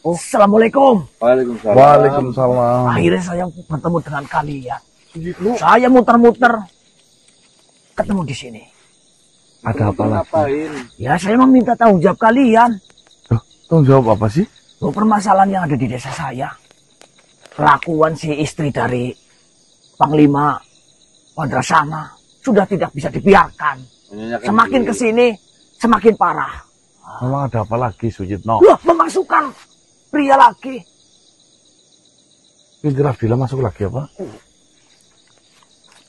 Oh. Assalamualaikum. Waalaikumsalam. Waalaikumsalam. Akhirnya saya bertemu dengan kalian. Saya muter-muter ketemu di sini. Ada apa lagi? Ya, saya meminta tanggung jawab kalian. Tanggung jawab apa sih? Permasalahan yang ada di desa saya. Kelakuan si istri dari Panglima Wandrasana sudah tidak bisa dibiarkan. Semakin kesini, semakin parah. Memang ada apa lagi, Sujitno? Loh, memasukkan pria lagi. Indra bilang masuk lagi apa?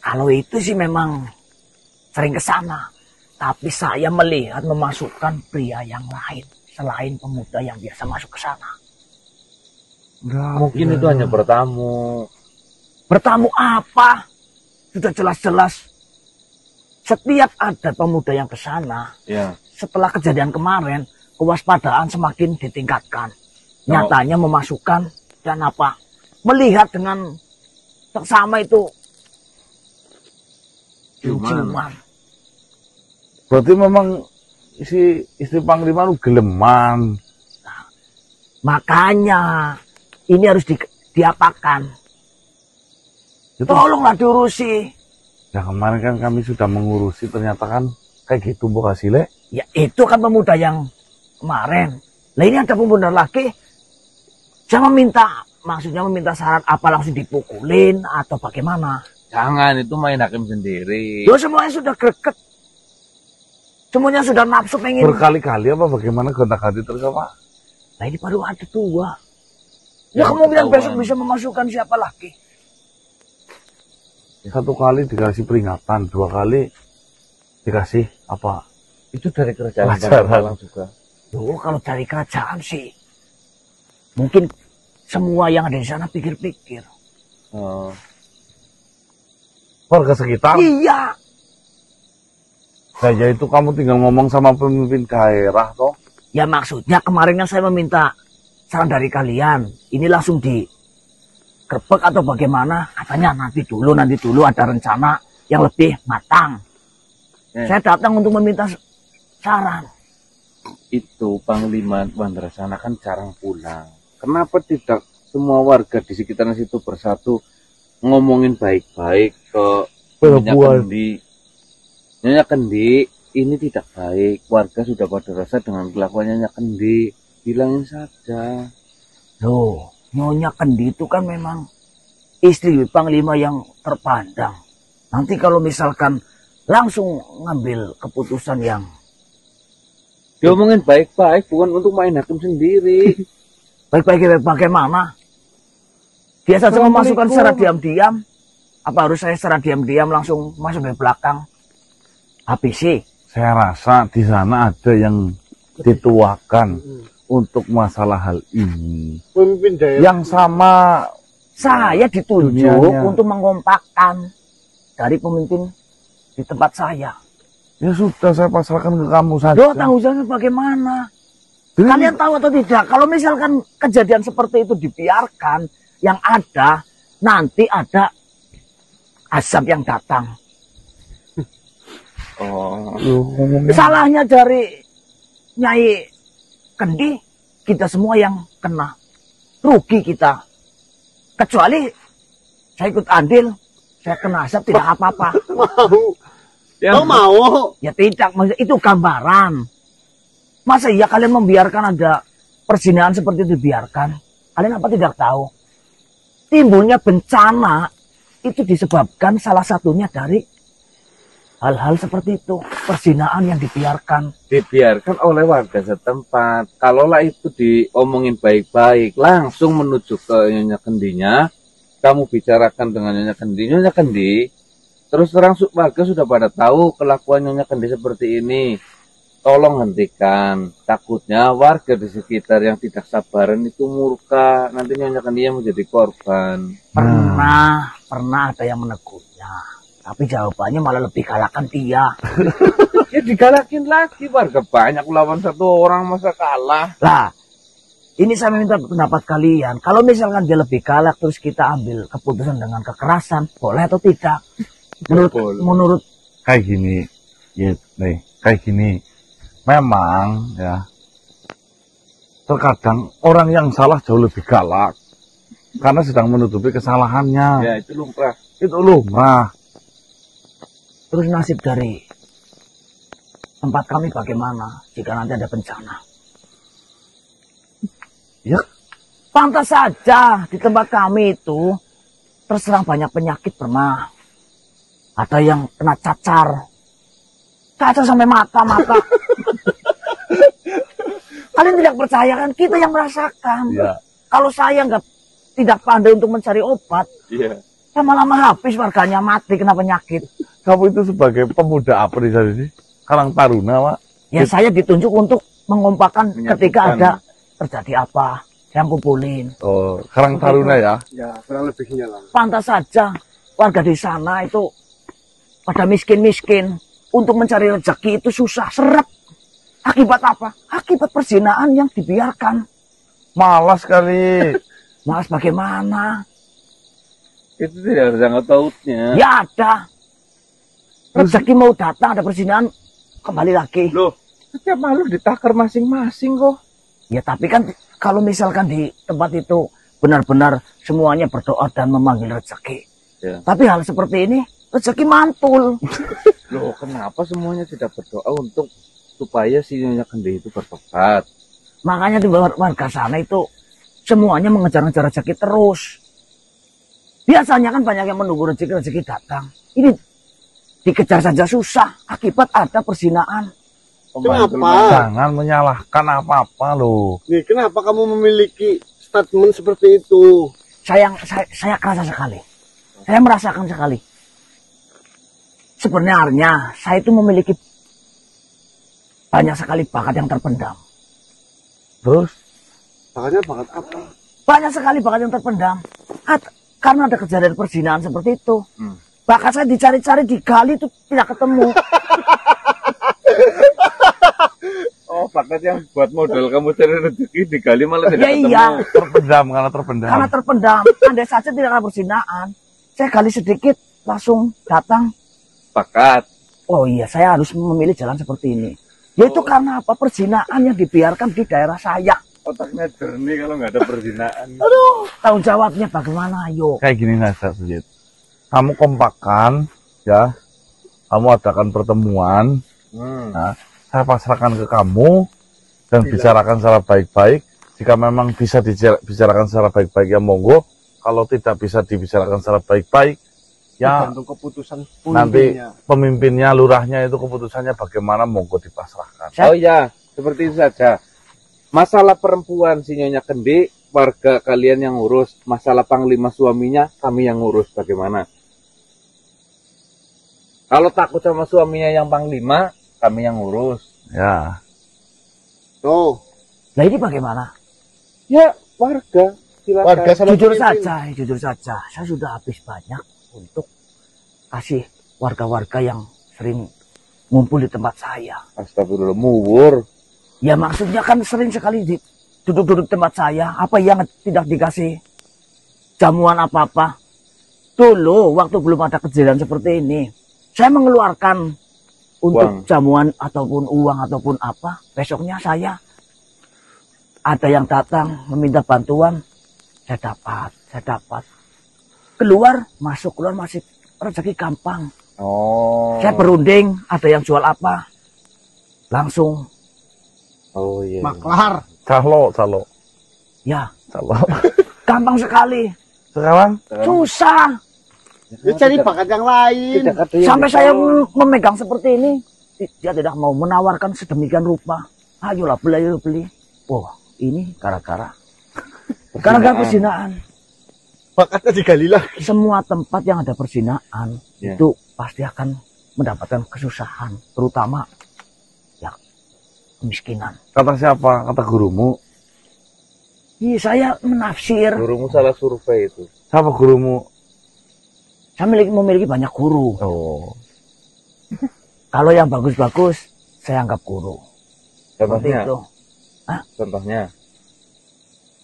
Kalau itu sih memang sering ke sana. Tapi saya melihat memasukkan pria yang lain selain pemuda yang biasa masuk ke sana. Mungkin itu hanya bertamu. Bertamu apa? Sudah jelas-jelas setiap ada pemuda yang ke sana, Ya. setelah kejadian kemarin, kewaspadaan semakin ditingkatkan. Nyatanya memasukkan dan apa? Melihat dengan seksama itu ciuman. Berarti memang si istri Panglima lu geleman. Nah, makanya ini harus diapakan. Itu. Tolonglah diurusi. Ya kemarin kan kami sudah mengurusi, ternyata kan kayak gitu Bu hasilnya. Ya itu kan pemuda yang kemarin. Nah ini ada pemuda lagi. Saya maksudnya meminta syarat apa, langsung dipukulin atau bagaimana? Jangan, itu main hakim sendiri. Loh, semuanya sudah greget. Semuanya sudah nafsu pengen. Berkali-kali apa bagaimana gonta-ganti terus apa? Nah ini baru ada 2. Ya kemungkinan besok bisa memasukkan siapa lagi. Satu kali dikasih peringatan, 2 kali dikasih apa? Itu dari kerajaan Pelajaran. Bangkalang juga. Loh, kalau dari kerajaan sih, mungkin semua yang ada di sana pikir-pikir. Warga sekitar? Iya. Saya itu kamu tinggal ngomong sama pemimpin daerah toh. Ya maksudnya kemarin kan saya meminta saran dari kalian. Ini langsung digerebek atau bagaimana? Katanya nanti dulu ada rencana yang lebih matang. Saya datang untuk meminta saran. Itu Panglima Wandrasana kan jarang pulang. Kenapa tidak semua warga di sekitar situ bersatu ngomongin baik-baik ke Nyonya Kendi? Nyonya Kendi, ini tidak baik. Warga sudah pada rasa dengan kelakuannya Nyonya Kendi. Bilangin saja. Loh, Nyonya Kendi itu kan memang istri Panglima yang terpandang. Nanti kalau misalkan langsung ngambil keputusan yang diomongin baik-baik, bukan untuk main hakim sendiri. Baik-baik bagaimana? Dia saja memasukkan secara diam-diam. Apa harus saya secara diam-diam langsung masuk dari belakang? Habis sih. Saya rasa di sana ada yang dituakan untuk masalah hal ini. Pemimpin daerah. Yang sama Saya ditunjuk dunianya. untuk mengompakkan dari pemimpin di tempat saya. Ya sudah, saya pasrahkan ke kamu saja. Loh, tanggung jawabnya bagaimana? Jadi, Kalian tahu atau tidak? Kalau misalkan kejadian seperti itu dibiarkan, yang ada nanti ada azab yang datang. Salahnya dari Nyai Kendi, kita semua yang kena. Rugi kita. Kecuali saya ikut andil, saya kena azab tidak apa-apa. Mau. Ya, Kau mau? Ya tidak, maksudnya itu gambaran. Masa iya kalian membiarkan ada perzinahan seperti itu dibiarkan? Kalian apa tidak tahu? Timbulnya bencana itu disebabkan salah satunya dari hal-hal seperti itu. Perzinahan yang dibiarkan. dibiarkan oleh warga setempat. Kalaulah itu diomongin baik-baik, langsung menuju ke Nyonya Kendinya, kamu bicarakan dengan Nyonya Kendi. Nyonya Kendi, terus terang warga sudah pada tahu kelakuan Nyonya Kendi seperti ini. Tolong hentikan. Takutnya warga di sekitar yang tidak sabaran itu murka. Nanti Nyonya Kendi yang menjadi korban. Pernah ada yang menegurnya. Tapi jawabannya malah lebih galakan dia. Ya digalakin lagi, warga banyak lawan satu orang, masa kalah. Lah, ini saya minta pendapat kalian. Kalau misalkan dia lebih galak terus kita ambil keputusan dengan kekerasan, boleh atau tidak? Menurut kayak gini, ya, nih, kayak gini. memang ya terkadang orang yang salah jauh lebih galak karena sedang menutupi kesalahannya. Ya, itu lumrah. Itu lumrah. Terus nasib dari tempat kami bagaimana jika nanti ada bencana? Ya, Pantas saja di tempat kami itu terserang banyak penyakit pernah. Ada yang kena cacar. Cacar sampai mata-mata. Kalian tidak percaya kan? Kita yang merasakan. ya. Kalau saya tidak pandai untuk mencari obat, Iya. lama-lama habis warganya mati kena penyakit. Kamu itu sebagai pemuda apa di sini? Karang Taruna, Pak. Ya saya ditunjuk untuk mengompakkan ketika Menyatukan. ada terjadi apa. Yang kumpulin. Oh, Karang Taruna ya. Ya, kurang lebihnya lah. Pantas saja warga di sana itu pada miskin-miskin. Untuk mencari rezeki itu susah, seret. Akibat apa? Akibat perzinahan yang dibiarkan. Malas kali. Mas bagaimana? Itu tidak ada sangkut pautnya. Ya ada. Rezeki mau datang, ada perzinahan, kembali lagi. Loh, setiap malu ditakar masing-masing kok. Ya tapi kan kalau misalkan di tempat itu benar-benar semuanya berdoa dan memanggil rezeki. Ya. Tapi hal seperti ini, rezeki mantul. Loh, kenapa semuanya tidak berdoa untuk supaya si Nyonya Kendi itu bertobat? Makanya di warga sana itu semuanya mengejar-ngejar rezeki terus. Biasanya kan banyak yang menunggu rezeki datang. Ini dikejar saja susah akibat ada perzinahan. Kenapa? Jangan menyalahkan apa-apa loh. Nih, kenapa kamu memiliki statement seperti itu? Saya kerasa sekali. Saya merasakan sekali. Sebenarnya saya itu memiliki banyak sekali bakat yang terpendam. Terus? Bakatnya bakat apa? Banyak sekali bakat yang terpendam. Karena ada kejadian perzinahan seperti itu. Bakat saya dicari-cari, digali itu tidak ketemu. Oh, bakat yang buat modal kamu cari rezeki digali malah tidak Ya ketemu. iya, Terpendam, karena terpendam. karena terpendam. Andai saja tidak ada perzinahan, saya gali sedikit langsung datang. Bakat. Oh iya, saya harus memilih jalan seperti ini. Yaitu karena apa? Perzinahan yang dibiarkan di daerah saya. Otaknya jernih kalau nggak ada perzinahan. Aduh, tanggung jawabnya bagaimana? Ayo. Kayak gini saja, Sujit. Kamu kompakkan, ya. Kamu adakan pertemuan. Nah, saya pasrahkan ke kamu dan bicarakan secara baik-baik. Jika memang bisa dibicarakan secara baik-baik ya monggo. Kalau tidak bisa dibicarakan secara baik-baik, ya Tergantung keputusan nanti pemimpinnya. pemimpinnya, lurahnya itu keputusannya bagaimana monggo dipasrahkan. Oh iya, seperti itu saja. Masalah perempuan si Nyonya Kendi, warga kalian yang ngurus. Masalah panglima suaminya, kami yang ngurus. Bagaimana? Kalau takut sama suaminya yang panglima, kami yang ngurus. Ya, Oh, Nah ini bagaimana? Ya, warga. Silakan. warga sama Jujur pemimpin. jujur saja. Saya sudah habis banyak untuk kasih warga-warga yang sering ngumpul di tempat saya. Astagfirullah, muwur. Ya maksudnya kan sering sekali duduk-duduk tempat saya. Apa yang tidak dikasih jamuan apa-apa. Dulu waktu belum ada kejadian seperti ini, saya mengeluarkan untuk Uang. jamuan ataupun uang ataupun apa. Besoknya saya ada yang datang meminta bantuan, saya dapat. Keluar masih rezeki gampang. Oh. Saya berunding, ada yang jual apa, langsung Oh iya. Maklar. calo. ya Calo. gampang sekali. Sekarang Susah. Ya, cari bakat yang lain. Tidak ada yang Sampai saya tahu. memegang seperti ini, dia tidak mau menawarkan sedemikian rupa. Ayolah beli. Oh, ini gara-gara perzinahan. Bakatnya digali lagi. Semua tempat yang ada perzinahan Ya. itu pasti akan mendapatkan kesusahan, terutama ya kemiskinan. kata siapa? Kata gurumu. Iya, saya menafsir. Gurumu salah survei itu. Siapa gurumu? Saya memiliki banyak guru. Oh, Kalau yang bagus-bagus, saya anggap guru. Seperti Contohnya, itu. contohnya.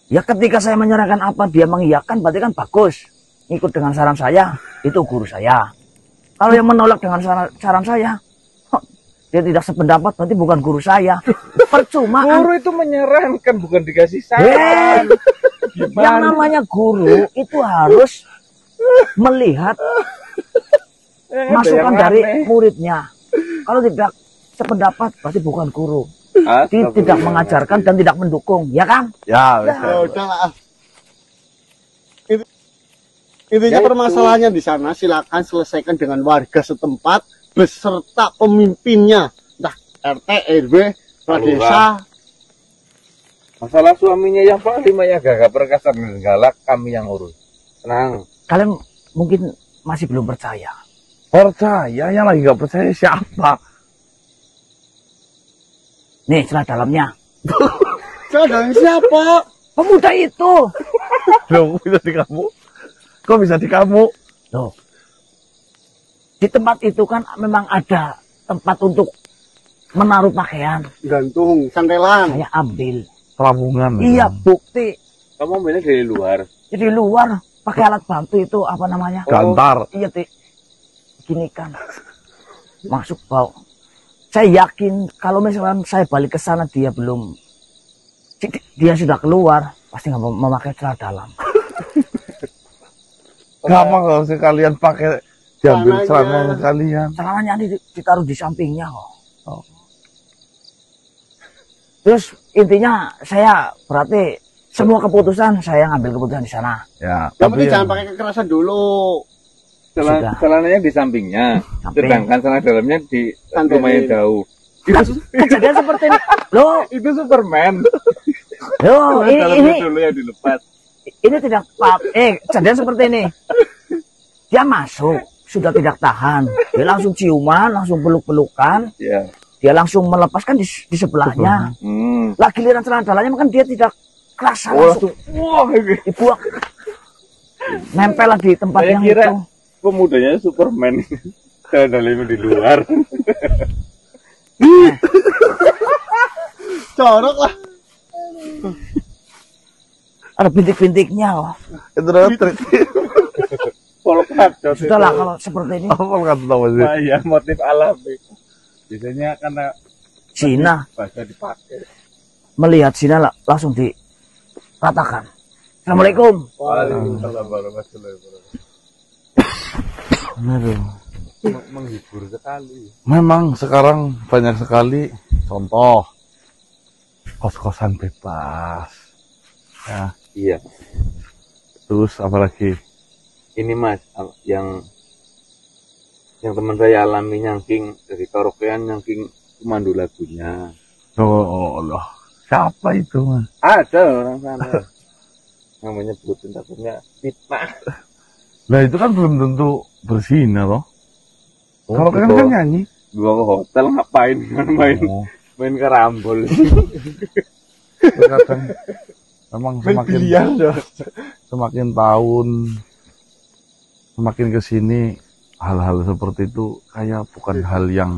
Ya ketika saya menyerahkan apa, dia mengiyakan, berarti kan bagus. Ikut dengan saran saya, itu guru saya. Kalau yang menolak dengan saran saya, dia tidak sependapat, berarti bukan guru saya. Percuma. Guru itu menyarankan, bukan dikasih Eh, saran. yang namanya guru itu harus melihat masukan dari muridnya. Kalau tidak sependapat, berarti bukan guru. Dia tidak mengajarkan dan tidak mendukung, ya kan? Ya, Ya udah lah. Intinya Ya, permasalahannya di sana silakan selesaikan dengan warga setempat beserta pemimpinnya, entah RT, RW, kepala desa. Masalah suaminya yang Pak Lima ya gagak perkasa galak, kami yang urus. Tenang. Kalian mungkin masih belum percaya. percaya, yang lagi nggak percaya siapa? Nih, celah dalamnya. Sedang siapa? Pemuda itu. Loh, bisa di kamu? Kok bisa di kamu? Loh. Di tempat itu kan memang ada tempat untuk menaruh pakaian. Gantung, santelan. Saya ambil. Terabungan. Iya, bukti. Kamu ambilnya dari luar. Jadi luar pakai alat bantu itu apa namanya? Gantar. Iya, gini kan. Masuk bau. Saya yakin kalau misalnya saya balik ke sana dia belum, dia sudah keluar, pasti nggak mau memakai celana dalam. Gampang kalau sekalian pakai diambil Celananya. celananya kalian. Celananya ditaruh di sampingnya kok. Oh. Terus intinya saya berarti semua keputusan saya ngambil keputusan di sana. Ya, Yang penting tapi jangan pakai kekerasan dulu. Sudah. Celananya di sampingnya, Samping. sedangkan celana dalamnya di Santai. lumayan jauh. Kejadian seperti ini. Loh, Itu Superman. loh, Celana dalamnya ini dulu yang dilepas. ini tidak kejadian seperti ini. Dia masuk, sudah tidak tahan. Dia langsung ciuman, langsung peluk-pelukan. Ya. Dia langsung melepaskan di sebelahnya. Lah giliran celana dalamnya kan dia tidak kerasa Oh, langsung Wah, dibuang. Nempel lah di tempat saya yang kira itu. pemudanya Superman. Celana dalamnya di luar. Corok lah. Ada bintik-bintiknya loh. itu adalah trik. Polkat. Sudahlah kalau seperti ini. Apa kata tahu sih? Ya, motif alami. Biasanya karena Cina bahasa dipakai. melihat Cina langsung diratakan. Assalamualaikum. Waalaikumsalam warahmatullahi wabarakatuh. Aduh. Menghibur sekali. Memang sekarang banyak sekali contoh kos-kosan bebas. Ya, Iya. terus apalagi? Ini Mas, yang teman saya alami nyangking dari karaokean, nyangking pemandu lagunya. Oh Allah, siapa itu Mas? Ada orang sana yang menyebutin takutnya fitnah. Nah itu kan belum tentu berzina loh. Kalau kan gitu. nyanyi. Gua ke hotel ngapain main Oh, main karambol. kadang memang semakin tahun semakin kesini hal-hal seperti itu kayak bukan hal yang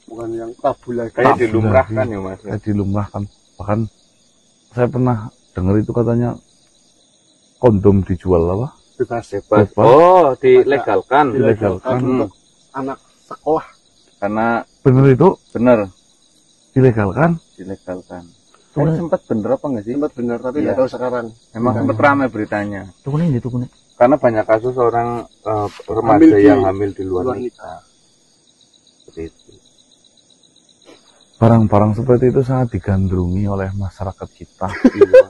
Bukan yang tabu lagi. Kayak Tabu dilumrahkan lagi. ya Mas. kayak dilumrahkan. Bahkan saya pernah dengar itu katanya kondom dijual apa? Bebas. Bebas. Bebas. Oh, dilegalkan. Dilegalkan. Untuk anak sekolah. Karena Bener itu bener dilegalkan? dilegalkan. Tunggu. Sempat bener apa enggak sih? Sempat benar tapi Iya. nggak tahu sekarang. Emang sempat ramai beritanya. Tunggu nih, tunggu nih. Karena banyak kasus orang remaja Hamil di yang hamil di luar luar nikah. Seperti itu. Barang-barang seperti itu sangat digandrungi oleh masyarakat kita. Iya.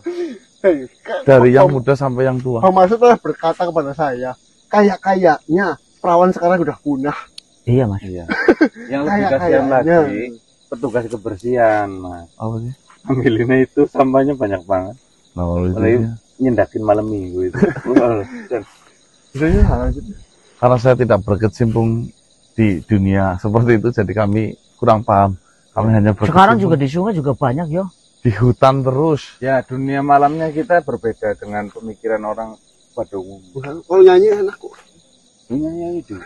Hei, Dari yang muda sampai yang tua. Bang Masud telah berkata kepada saya, kayak-kayaknya perawan sekarang udah punah. Iya mas. Iya. Yang lebih kasihan Kayaknya. lagi petugas kebersihan, Mas. Apa sih? Ambilinnya itu sampahnya banyak banget. Nah, kalau itu Apalagi dia. nyendakin malam minggu itu. Dan Karena saya tidak berkecimpung di dunia seperti itu, jadi kami kurang paham. Kami hanya berkecimpung Sekarang juga di sungai juga banyak yo. di hutan terus. ya dunia malamnya kita berbeda dengan pemikiran orang pada umumnya. Kalau nyanyi enak kok. Dunia itu.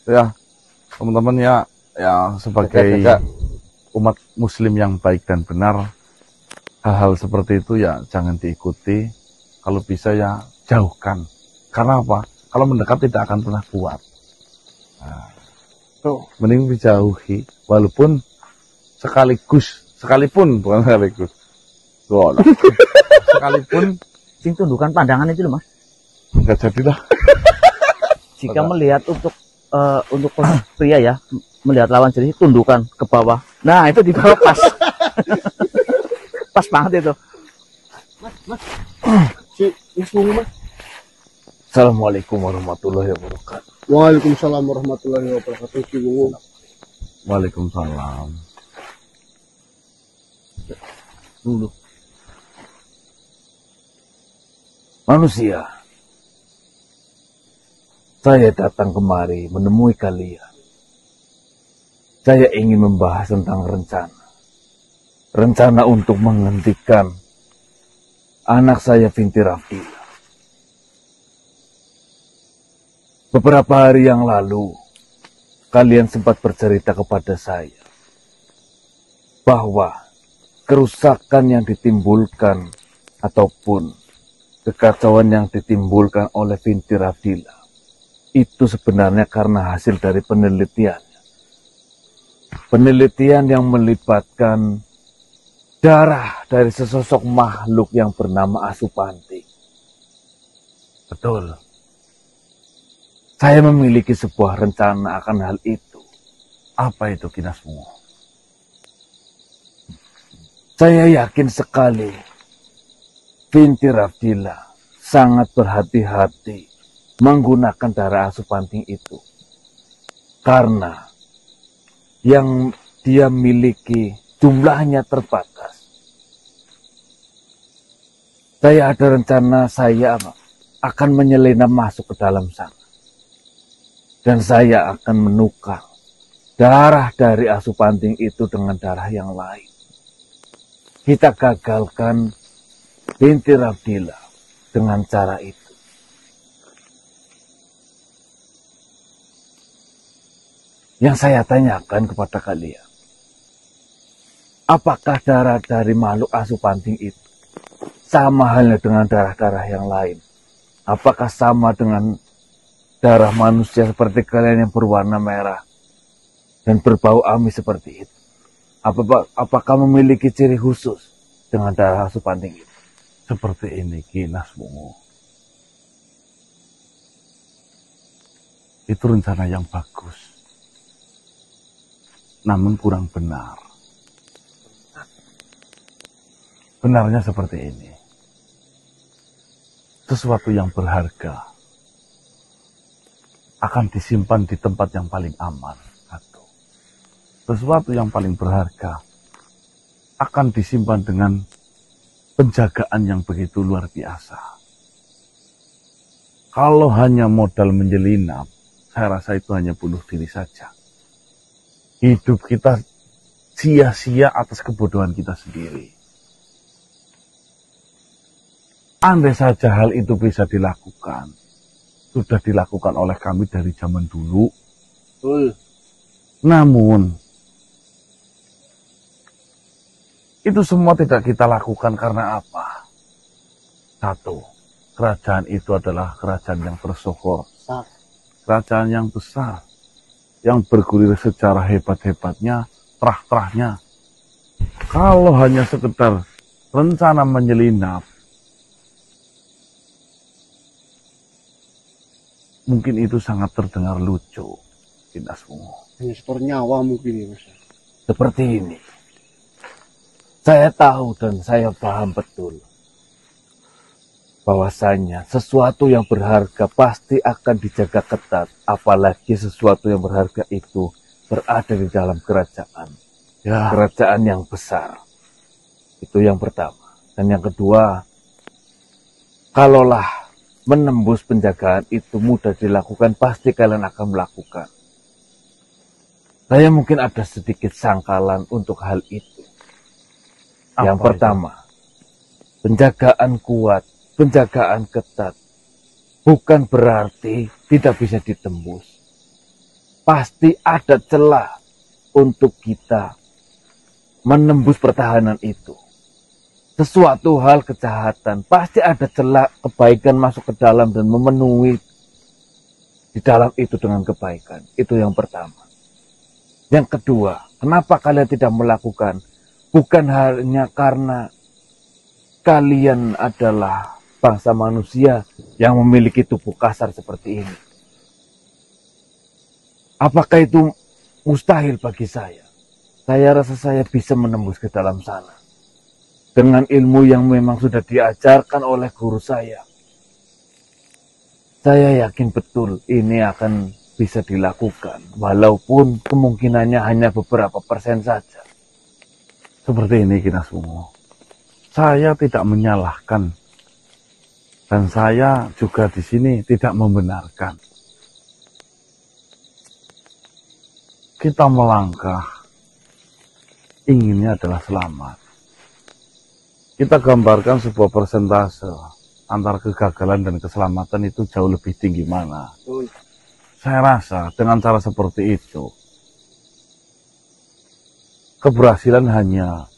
Ya, teman-teman ya sebagai Jaga-jaga. umat muslim yang baik dan benar, hal-hal seperti itu ya jangan diikuti. Kalau bisa ya jauhkan. Karena apa? Kalau mendekat tidak akan pernah kuat. Nah, Tuh. Mending dijauhi, walaupun sekalipun bukan sekaligus. Goblok. Sekalipun Sing tundukan pandangan itu loh, Mas. enggak jadilah. Jika melihat untuk pria ya, melihat lawan jenis tundukan ke bawah. Nah, itu di bawah pas. Pas banget itu. Mas Bungu, Mas. Assalamualaikum warahmatullahi wabarakatuh. Waalaikumsalam warahmatullahi wabarakatuh, Si Bungu. Waalaikumsalam. Dulu. Manusia, saya datang kemari menemui kalian. Saya ingin membahas tentang rencana. Rencana untuk menghentikan anak saya Binti Rafila. Beberapa hari yang lalu, kalian sempat bercerita kepada saya bahwa kerusakan yang ditimbulkan ataupun kekacauan yang ditimbulkan oleh Binti Rafila itu sebenarnya karena hasil dari penelitian. Penelitian yang melibatkan darah dari sesosok makhluk yang bernama Asupanti. Betul. Saya memiliki sebuah rencana akan hal itu. Apa itu, Kinasmu? Saya yakin sekali Binti Rafila sangat berhati-hati menggunakan darah Asupanti itu. Karena yang dia miliki jumlahnya terbatas. Saya ada rencana saya akan menyelinap masuk ke dalam sana. Dan saya akan menukar darah dari Asupanti itu dengan darah yang lain. Kita gagalkan Binti Rafila dengan cara itu. Yang saya tanyakan kepada kalian, apakah darah dari makhluk Asupanti itu sama halnya dengan darah-darah yang lain? Apakah sama dengan darah manusia seperti kalian yang berwarna merah dan berbau amis seperti itu? Apakah memiliki ciri khusus dengan darah Asupanti itu? Seperti ini, Kinasmu. Itu rencana yang bagus, namun kurang benar. Benarnya seperti ini. Sesuatu yang berharga akan disimpan di tempat yang paling aman. Satu. Sesuatu yang paling berharga akan disimpan dengan penjagaan yang begitu luar biasa. Kalau hanya modal menyelinap, saya rasa itu hanya bunuh diri saja. Hidup kita sia-sia atas kebodohan kita sendiri. Andai saja hal itu bisa dilakukan, sudah dilakukan oleh kami dari zaman dulu. Namun, itu semua tidak kita lakukan karena apa? Satu, kerajaan itu adalah kerajaan yang tersohor. Kerajaan yang besar, yang bergulir secara hebat-hebatnya, terah-terahnya. Kalau hanya sekedar rencana menyelinap, mungkin itu sangat terdengar lucu, Kinasmu. Hanya setor nyawa mungkin ya, Mas. Seperti ini. Saya tahu dan saya paham betul bahwasanya sesuatu yang berharga pasti akan dijaga ketat, apalagi sesuatu yang berharga itu berada di dalam kerajaan. Ya. Kerajaan yang besar. Itu yang pertama. Dan yang kedua, kalaulah menembus penjagaan itu mudah dilakukan, pasti kalian akan melakukan. Saya mungkin ada sedikit sangkalan untuk hal itu. Yang pertama, penjagaan kuat, penjagaan ketat, bukan berarti tidak bisa ditembus. Pasti ada celah untuk kita menembus pertahanan itu. Sesuatu hal kejahatan, pasti ada celah kebaikan masuk ke dalam dan memenuhi di dalam itu dengan kebaikan. Itu yang pertama. Yang kedua, kenapa kalian tidak melakukan? Bukan hanya karena kalian adalah bangsa manusia yang memiliki tubuh kasar seperti ini. Apakah itu mustahil bagi saya? Saya rasa saya bisa menembus ke dalam sana. Dengan ilmu yang memang sudah diajarkan oleh guru saya. Saya yakin betul ini akan bisa dilakukan. Walaupun kemungkinannya hanya beberapa persen saja. Seperti ini kita semua. Saya tidak menyalahkan. Dan saya juga di sini tidak membenarkan. Kita melangkah. Inginnya adalah selamat. Kita gambarkan sebuah persentase antara kegagalan dan keselamatan itu jauh lebih tinggi mana. Saya rasa dengan cara seperti itu, keberhasilan hanya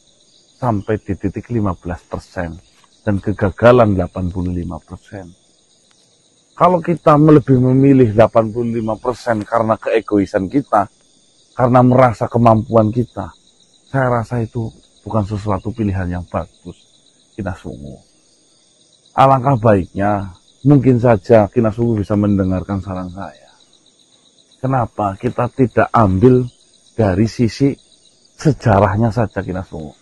sampai di titik 15% dan kegagalan 85%. Kalau kita lebih memilih 85% karena keegoisan kita, karena merasa kemampuan kita, saya rasa itu bukan sesuatu pilihan yang bagus. Kinaswungu. Alangkah baiknya, mungkin saja Kinaswungu bisa mendengarkan saran saya. Kenapa kita tidak ambil dari sisi sejarahnya saja Kinaswungu?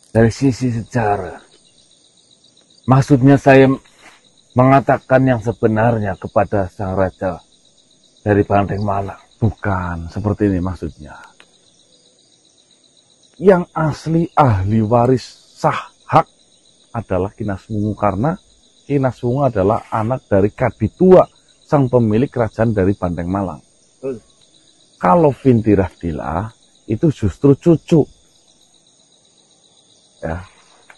Dari sisi sejarah. Maksudnya saya mengatakan yang sebenarnya kepada sang raja dari Banteng Malang. Bukan, seperti ini maksudnya. Yang asli ahli waris sah hak adalah Kinaswungu karena Kinaswungu adalah anak dari Kaditua, sang pemilik kerajaan dari Banteng Malang. Kalau Vintirah Dila itu justru cucu. Ya.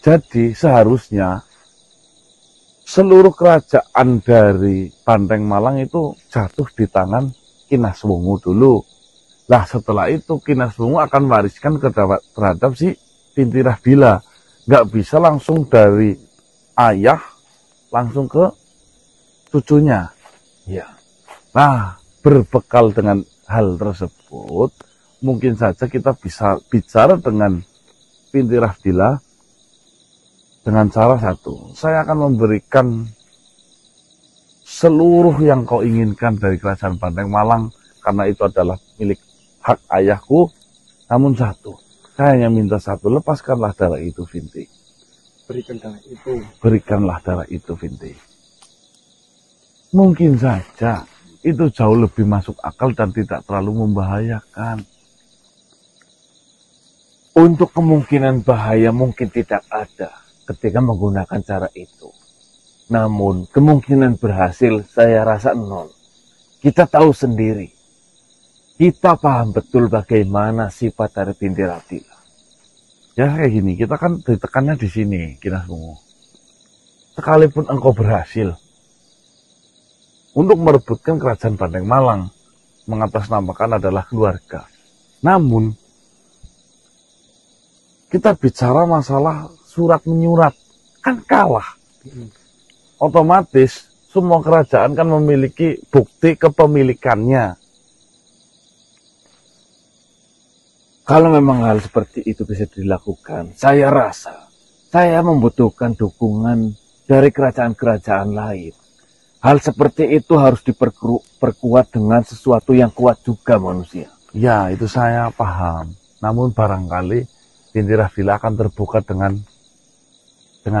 Jadi seharusnya seluruh kerajaan dari Banteng Malang itu jatuh di tangan Kinaswungu dulu. Nah setelah itu Kinaswungu akan wariskan terhadap si Vintirah Dila. Nggak bisa langsung dari ayah langsung ke cucunya. Ya. Nah berbekal dengan hal tersebut, mungkin saja kita bisa bicara dengan Vintirah Dila dengan cara satu. Saya akan memberikan seluruh yang kau inginkan dari kerajaan Banteng Malang karena itu adalah milik hak ayahku. Namun satu, saya hanya minta satu, lepaskanlah darah itu, Vinti. Berikan darah itu. Berikanlah darah itu, Vinti. Mungkin saja itu jauh lebih masuk akal dan tidak terlalu membahayakan. Untuk kemungkinan bahaya mungkin tidak ada ketika menggunakan cara itu. Namun kemungkinan berhasil saya rasa nol. Kita tahu sendiri. Kita paham betul bagaimana sifat dari Vintirah Dila. Ya kayak gini, kita kan ditekannya di sini, Kinaswungu. Sekalipun engkau berhasil untuk merebutkan kerajaan Banteng Malang, mengatasnamakan adalah keluarga. Namun, kita bicara masalah surat menyurat, kan kalah. Otomatis, semua kerajaan kan memiliki bukti kepemilikannya. Kalau memang hal seperti itu bisa dilakukan, saya rasa saya membutuhkan dukungan dari kerajaan-kerajaan lain. Hal seperti itu harus diperkuat dengan sesuatu yang kuat juga manusia. Ya, itu saya paham. Namun barangkali Vintirah Dila akan terbuka dengan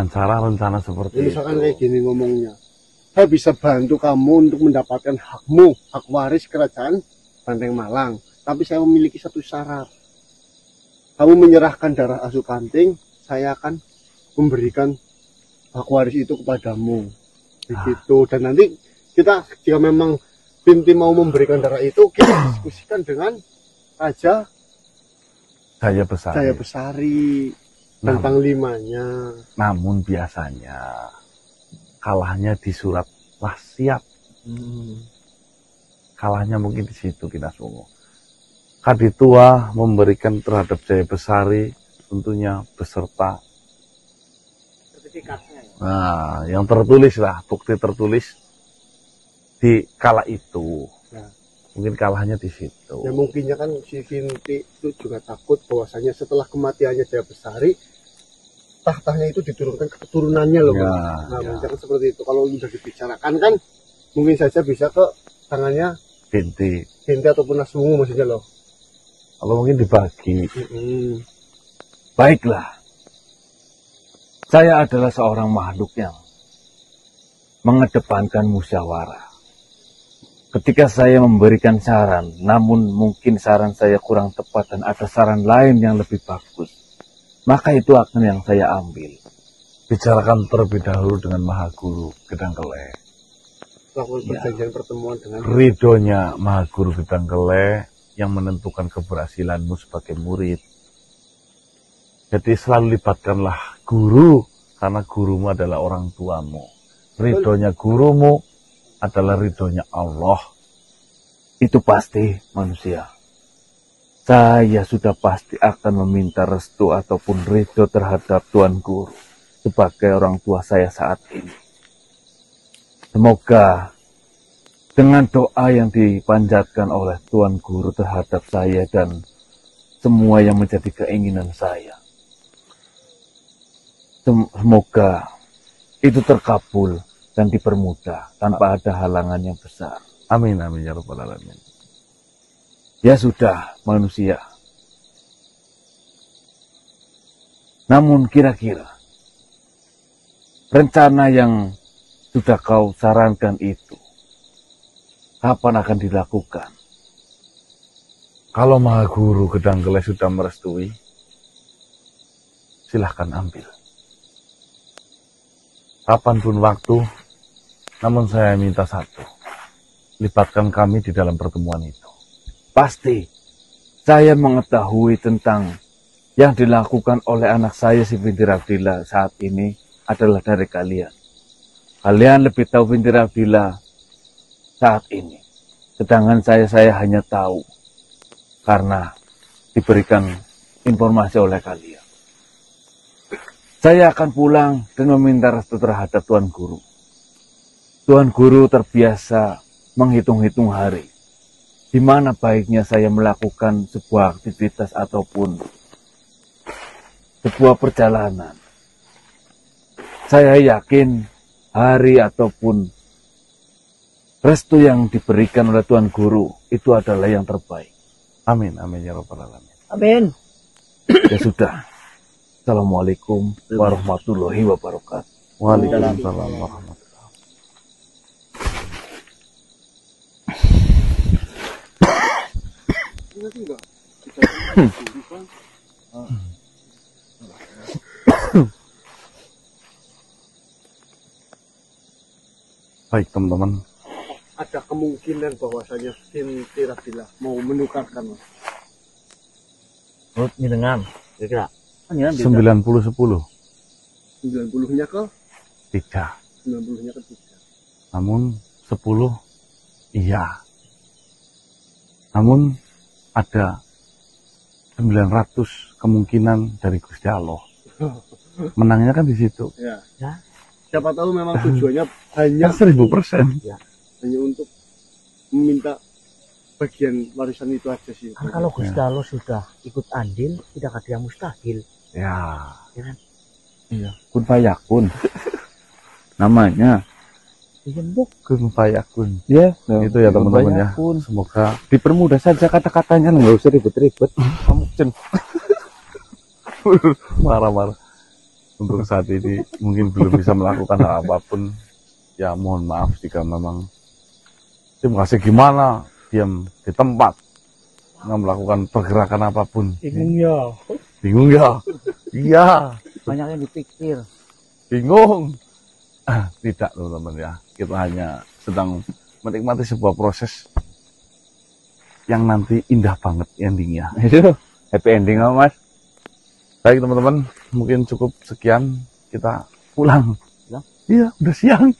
cara rencana seperti itu. Misalkan kayak gini ngomongnya, saya bisa bantu kamu untuk mendapatkan hakmu, hak waris kerajaan Banteng Malang. Tapi saya memiliki satu syarat. Kamu menyerahkan darah asuh Kanting, saya akan memberikan hak waris itu kepadamu. Begitu. Dan nanti kita jika memang Binti mau memberikan darah itu, kita diskusikan dengan Raja Jaya Besari. Jaya Besari dan panglimanya. Namun biasanya kalahnya di surat wasiat. Kalahnya mungkin di situ Kinaswungu. Kaditua memberikan terhadap Jaya Besari tentunya beserta Sertifikatnya. nah, yang tertulis lah, bukti tertulis di kala itu. Nah. Mungkin kalahnya di situ. Ya mungkinnya kan si Vinti itu juga takut bahwasanya setelah kematiannya Jaya Bestari, tahtanya itu diturunkan ke keturunannya loh. Ya, Nah, mungkin seperti itu. Kalau sudah dibicarakan kan, mungkin saja bisa ke tangannya Binti. Vinti ataupun Laswungu maksudnya loh. Atau mungkin dibagi. Baiklah. Saya adalah seorang makhluk yang mengedepankan musyawarah. Ketika saya memberikan saran, namun mungkin saran saya kurang tepat dan ada saran lain yang lebih bagus, maka itu akan yang saya ambil. Bicarakan terlebih dahulu dengan Maha Guru Gedangkele. Lakukan perjanjian pertemuan dengan Ridhonya Maha Guru Gedangkele yang menentukan keberhasilanmu sebagai murid. Jadi selalu libatkanlah guru, karena gurumu adalah orang tuamu. Ridhonya gurumu adalah ridhonya Allah. Itu pasti manusia. Saya sudah pasti akan meminta restu ataupun ridho terhadap Tuan Guru sebagai orang tua saya saat ini. Semoga dengan doa yang dipanjatkan oleh Tuan Guru terhadap saya dan semua yang menjadi keinginan saya, semoga itu terkabul dan dipermudah tanpa ada halangan yang besar. Amin, amin ya rabbal alamin. Ya sudah, manusia. Namun kira-kira rencana yang sudah kau sarankan itu kapan akan dilakukan? Kalau Maha Guru Gedangkele sudah merestui, silahkan ambil. Kapanpun waktu, namun saya minta satu, libatkan kami di dalam pertemuan itu. Pasti saya mengetahui tentang yang dilakukan oleh anak saya si Binti Rabdila saat ini adalah dari kalian. Kalian lebih tahu Binti Rabdila saat ini. Sedangkan saya hanya tahu karena diberikan informasi oleh kalian. Saya akan pulang dan meminta restu terhadap Tuan Guru. Tuan Guru terbiasa menghitung-hitung hari, di mana baiknya saya melakukan sebuah aktivitas ataupun sebuah perjalanan. Saya yakin hari ataupun restu yang diberikan oleh Tuan Guru itu adalah yang terbaik. Amin, amin ya rabbal alamin. Amin. Ya sudah. Assalamualaikum warahmatullahi wabarakatuh. Waalaikumsalam warahmatullahi. Baik teman-teman, ada kemungkinan bahwasanya Vinti Rabdila mau menukarkan Mas. Menurut dengan kira-kira. 90-10. 90-nya ke 3. 90-nya ke 3. Namun 10 iya. Namun ada 900 kemungkinan dari Gusti Allah. Menangnya kan di situ. Ya. Ya. Siapa tahu memang tujuannya hanya 1000%. hanya untuk meminta bagian warisan itu aja sih. Kan kalau Gusti Allah sudah ikut andil, tidak ada yang mustahil. Ya. Ya kan? Iya, kun fayakun. Namanya. Iya, Bu. Kun fayakun. Ya, Itu ya teman-teman ya. Fayakun. Semoga Dipermudah saja kata-katanya, nggak usah ribet-ribet. Kamu cen. marah-marah. Untuk saat ini mungkin belum bisa melakukan hal apapun. Ya mohon maaf jika memang terima kasih gimana diam di tempat nggak melakukan pergerakan apapun. Bingung ya? Iya, Banyak yang dipikir. bingung. Tidak teman-teman ya, kita hanya sedang menikmati sebuah proses yang nanti indah banget endingnya. Itu happy ending apa, Mas? Baik teman-teman, mungkin cukup sekian, kita pulang. Ya. Iya, udah siang.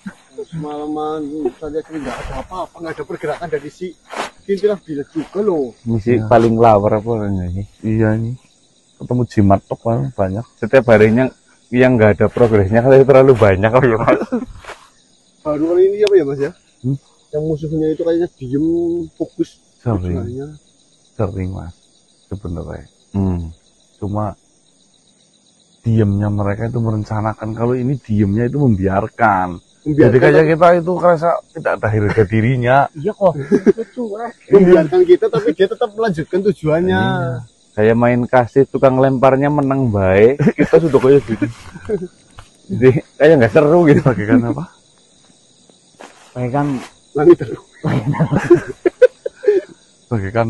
Semalaman saja nggak ada apa-apa, nggak ada pergerakan dari si Vinti Rabdila juga loh. Misi Ya. paling lawar apa ini? Iya nih, ketemu jimat tok banyak. Setiap harinya yang nggak ada progresnya kan terlalu banyak kok ya, Mas. Baru kali ini apa ya Mas ya? Hmm? Yang musuhnya itu kayaknya diem fokus Sering, tujuannya. sering mas, sebenarnya. Hmm. Cuma diamnya mereka itu merencanakan, kalau ini diamnya itu membiarkan. Jadi kayak kita itu kerasa tidak ada harga dirinya. Iya kok. Itu membiarkan kita, tapi dia tetap melanjutkan tujuannya. Kayak main kasih tukang lemparnya menang baik, kita sudah kayak gitu. Jadi kayak nggak seru gitu. Bagaikan apa? kan Langit terus. Bagaikan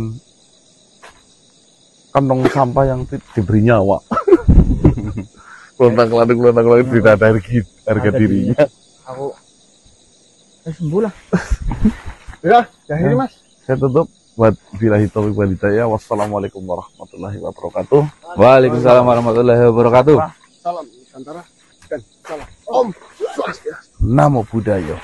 kantong sampah yang diberi nyawa. Kelontang-kelanting tidak ada harga dirinya. aku sembuh lah. Ya, akhirnya Mas. Saya tutup. Wabillahi taufiq wal hidayah. Wassalamualaikum warahmatullahi wabarakatuh. Waalaikumsalam warahmatullahi wabarakatuh. Salam Nusantara dan salam Om Swastiastu. Namo Buddhaya.